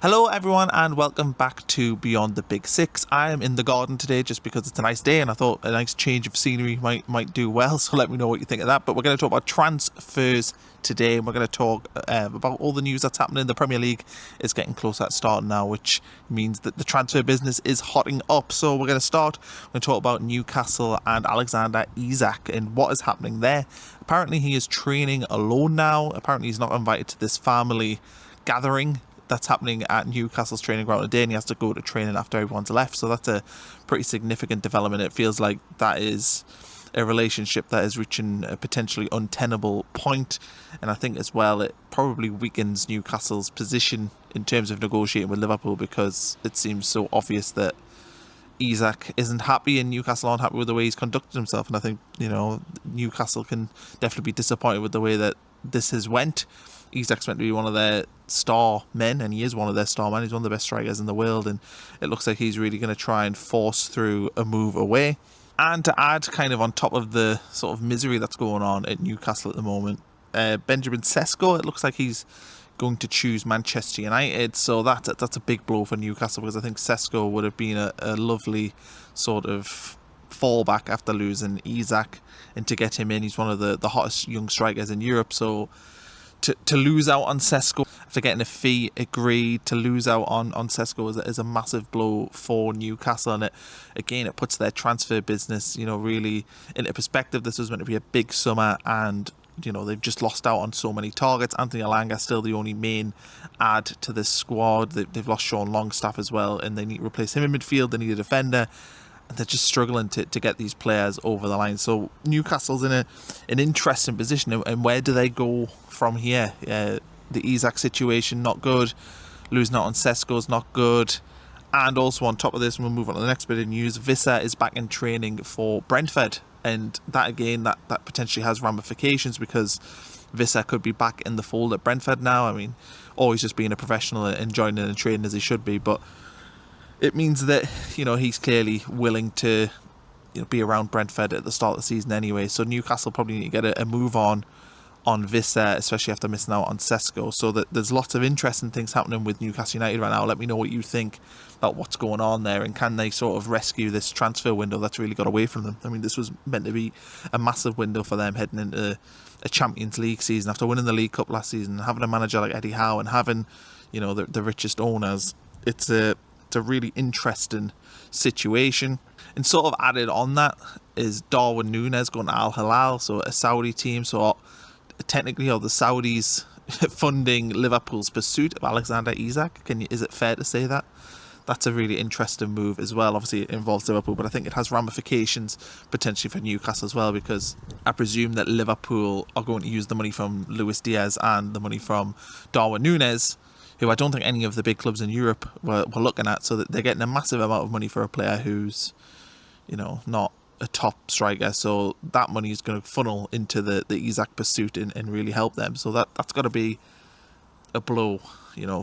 Hello everyone and welcome back to Beyond the Big Six. I am in the garden today just because it's a nice day and I thought a nice change of scenery might do well, so let me know what you think of that. But we're going to talk about transfers today and we're going to talk about all the news that's happening. The Premier League is getting close at starting now, which means that the transfer business is hotting up. So we're going to talk about Newcastle and Alexander Isak and what is happening there. Apparently he is training alone now. Apparently he's not invited to this family gathering that's happening at Newcastle's training ground today, and he has to go to training after everyone's left. So that's a pretty significant development. It feels like that is a relationship that is reaching a potentially untenable point, and I think as well it probably weakens Newcastle's position in terms of negotiating with Liverpool, because it seems so obvious that Isak isn't happy and Newcastle aren't happy with the way he's conducted himself. And I think, Newcastle can definitely be disappointed with the way that this has went. Isak's meant to be one of their star men, and he is one of their star men. He's one of the best strikers in the world, and it looks like he's really going to try and force through a move away. And to add kind of on top of the sort of misery that's going on at Newcastle at the moment, Benjamin Šeško, it looks like he's going to choose Manchester United, so that's a big blow for Newcastle, because I think Sesko would have been a lovely sort of fallback after losing Isak, and to get him in, he's one of the hottest young strikers in Europe. So to lose out on Šeško after getting a fee agreed, to lose out on Šeško is a massive blow for Newcastle, and it puts their transfer business really into perspective. This was meant to be a big summer, and they've just lost out on so many targets. Anthony Elanga still the only main add to this squad. They've lost Sean Longstaff as well, and they need to replace him in midfield. They need a defender, and they're just struggling to get these players over the line. So Newcastle's in an interesting position, and where do they go from here? The Isak situation, not good. Losing out on Šeško's not good. And also on top of this, we'll move on to the next bit of news. Wissa is back in training for Brentford, and that again, that potentially has ramifications, because Wissa could be back in the fold at Brentford now. I mean, always just being a professional and joining and training as he should be, but it means that he's clearly willing to be around Brentford at the start of the season anyway. So Newcastle probably need to get a move on Wissa, especially after missing out on Šeško. So that there's lots of interesting things happening with Newcastle United right now. Let me know what you think about what's going on there, and can they sort of rescue this transfer window that's really got away from them. I mean, this was meant to be a massive window for them heading into a Champions League season after winning the League Cup last season, having a manager like Eddie Howe and having the richest owners. It's a really interesting situation. And sort of added on that is Darwin Núñez going to Al Hilal, so a Saudi team. So technically, are the Saudis funding Liverpool's pursuit of Alexander Isak? Is it fair to say that? That's a really interesting move as well. Obviously, it involves Liverpool, but I think it has ramifications potentially for Newcastle as well, because I presume that Liverpool are going to use the money from Luis Diaz and the money from Darwin Núñez, who I don't think any of the big clubs in Europe were looking at, so that they're getting a massive amount of money for a player who's, not a top striker. So that money is going to funnel into the Isak pursuit and really help them. So that's got to be a blow,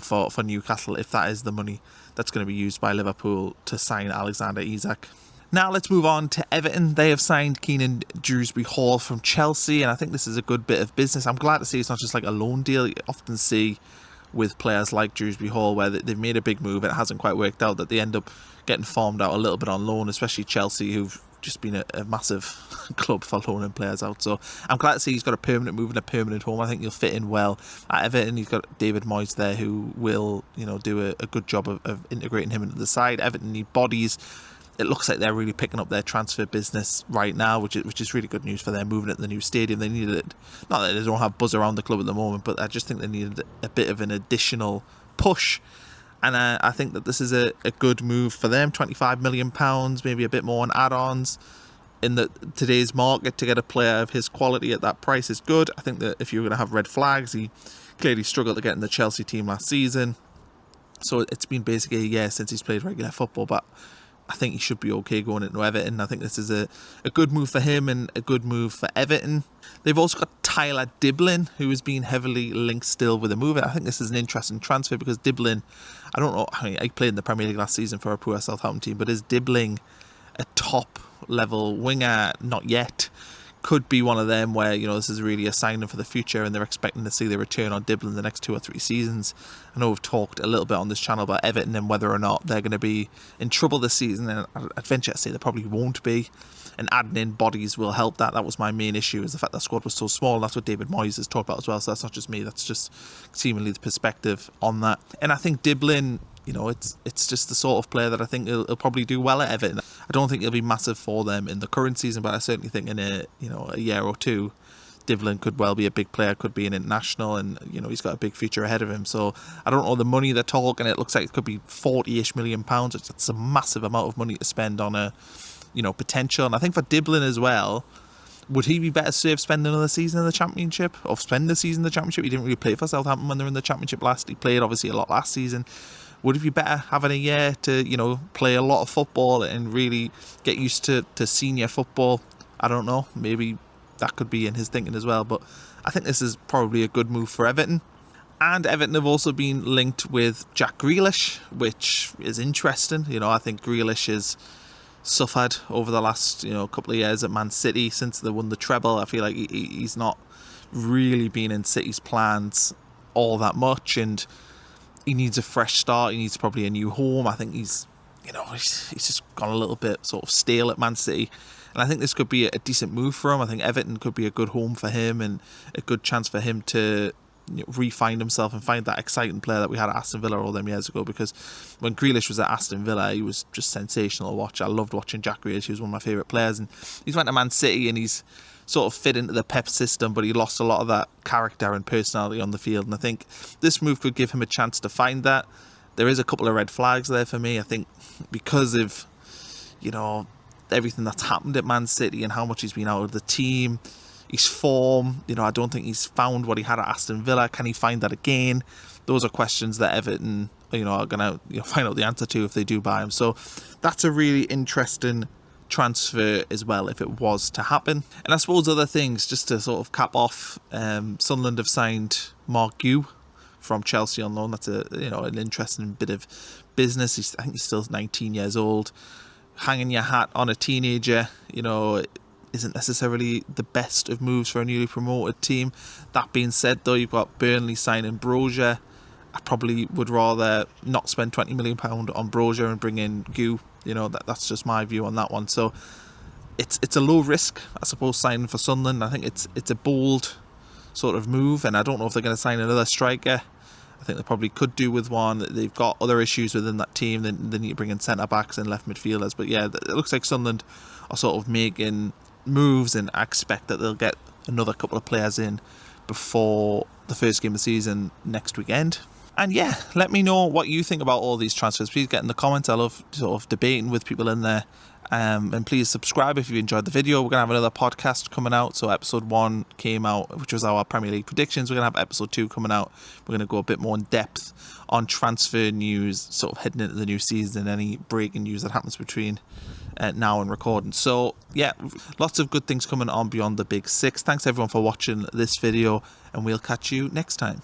for Newcastle, if that is the money that's going to be used by Liverpool to sign Alexander Isak. Now let's move on to Everton. They have signed Kiernan Dewsbury-Hall from Chelsea, and I think this is a good bit of business. I'm glad to see it's not just like a loan deal. You often see with players like Dewsbury-Hall where they've made a big move and it hasn't quite worked out, that they end up getting farmed out a little bit on loan, especially Chelsea, who've just been a massive club for loaning players out. So I'm glad to see he's got a permanent move and a permanent home. I think he'll fit in well at Everton. He's got David Moyes there who will do a good job of integrating him into the side. Everton need bodies. It looks like they're really picking up their transfer business right now, which is really good news for them, moving at the new stadium. They needed it. Not that they don't have buzz around the club at the moment, but I just think they needed a bit of an additional push. And I think that this is a good move for them. £25 million, maybe a bit more on add-ons. In today's market, to get a player of his quality at that price is good. I think that if you're going to have red flags, he clearly struggled to get in the Chelsea team last season. So it's been basically a year since he's played regular football, but I think he should be okay going into Everton. I think this is a good move for him and a good move for Everton. They've also got Tyler Dibling, who has been heavily linked still with a move. I think this is an interesting transfer, because Dibling, I don't know, he played in the Premier League last season for a poor Southampton team, but is Dibling a top level winger? Not yet. could be one of them where, you know, this is really a signing for the future and they're expecting to see the return on Dibling the next 2 or 3 seasons. I know we've talked a little bit on this channel about Everton and whether or not they're going to be in trouble this season, and I'd venture to say they probably won't be, and adding in bodies will help that. That was my main issue, is the fact that squad was so small. That's what David Moyes has talked about as well, so that's not just me, that's just seemingly the perspective on that. And I think Dibling, you know, it's just the sort of player that I think he'll probably do well at Everton. I don't think he'll be massive for them in the current season, but I certainly think in a year or two, Dibling could well be a big player, could be an international, and, you know, he's got a big future ahead of him. So I don't know the money they're talking. It looks like it could be £40-ish million. It's a massive amount of money to spend on a, you know, potential. And I think for Dibling as well, would he be better served spending another season in the Championship, or spend the season in the Championship? He didn't really play for Southampton when they were in the Championship last. He played obviously a lot last season. Would it be better having a year to, you know, play a lot of football and really get used to senior football? I don't know. Maybe that could be in his thinking as well. But I think this is probably a good move for Everton. And Everton have also been linked with Jack Grealish, which is interesting. You know, I think Grealish has suffered over the last, you know, couple of years at Man City since they won the treble. I feel like he's not really been in City's plans all that much, and he needs a fresh start. He needs probably a new home. I think he's just gone a little bit sort of stale at Man City. And I think this could be a decent move for him. I think Everton could be a good home for him and a good chance for him to, you know, re-find himself and find that exciting player that we had at Aston Villa all them years ago. Because when Grealish was at Aston Villa, he was just sensational to watch. I loved watching Jack Grealish. He was one of my favourite players. And he's went to Man City and he's sort of fit into the Pep system, but he lost a lot of that character and personality on the field. And I think this move could give him a chance to find that. There is a couple of red flags there for me. I think because of, you know, everything that's happened at Man City and how much he's been out of the team, his form, you know, I don't think he's found what he had at Aston Villa. Can he find that again? Those are questions that Everton, you know, are going to, you know, find out the answer to if they do buy him. So that's a really interesting transfer as well, if it was to happen. And I suppose other things, just to sort of cap off, Sunderland have signed Mark Gu from Chelsea on loan. That's a, you know, an interesting bit of business. I think he's still 19 years old. Hanging your hat on a teenager, you know, isn't necessarily the best of moves for a newly promoted team. That being said, though, you've got Burnley signing Brozier. I probably would rather not spend £20 million on Brozier and bring in Gu. You know, that's just my view on that one. So it's a low risk, I suppose, signing for Sunderland. I think it's a bold sort of move, and I don't know if they're going to sign another striker. I think they probably could do with one. They've got other issues within that team. They need to bring in centre-backs and left midfielders. But yeah, it looks like Sunderland are sort of making moves, and I expect that they'll get another couple of players in before the first game of the season next weekend. And yeah, let me know what you think about all these transfers. Please get in the comments. I love sort of debating with people in there. And please subscribe if you enjoyed the video. We're going to have another podcast coming out. So episode 1 came out, which was our Premier League predictions. We're going to have episode 2 coming out. We're going to go a bit more in depth on transfer news, sort of heading into the new season, and any breaking news that happens between now and recording. So yeah, lots of good things coming on beyond the Big Six. Thanks everyone for watching this video, and we'll catch you next time.